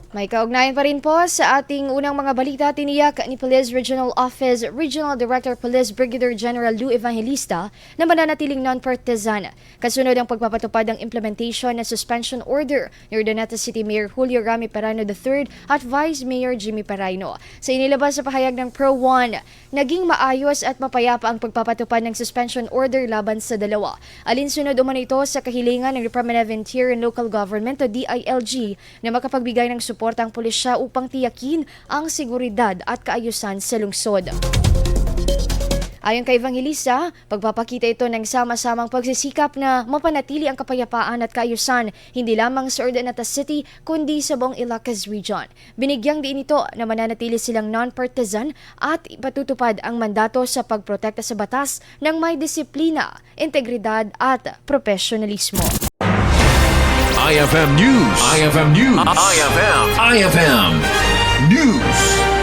May kaugnayan pa rin po sa ating unang mga balita. Tiniyak ni Police Regional Office Regional Director Police Brigadier General Lou Evangelista na mananatiling non-partisan. Kasunod ang pagpapatupad ng implementation ng suspension order ni URDANETA City Mayor Julio Rami Parano III at Vice Mayor Jimmy Paraino. Sa inilabas sa pahayag ng PRO1, naging maayos at mapayapa ang pagpapatupad ng suspension order laban sa dalawa. Alinsunod umano ito sa kahilingan ng Department of Interior and Local Government o DILG na makapagbigay ng suporta ang pulisya upang tiyakin ang seguridad at kaayusan sa lungsod. Ayon kay Evangelista, pagpapakita ito ng sama-samang pagsisikap na mapanatili ang kapayapaan at kaayusan hindi lamang sa URDANETA City kundi sa buong Ilocos Region. Binigyang diin ito na mananatili silang non-partisan at ipatutupad ang mandato sa pagprotekta sa batas ng may disiplina, integridad at profesionalismo. IFM News. IFM News. IFM News.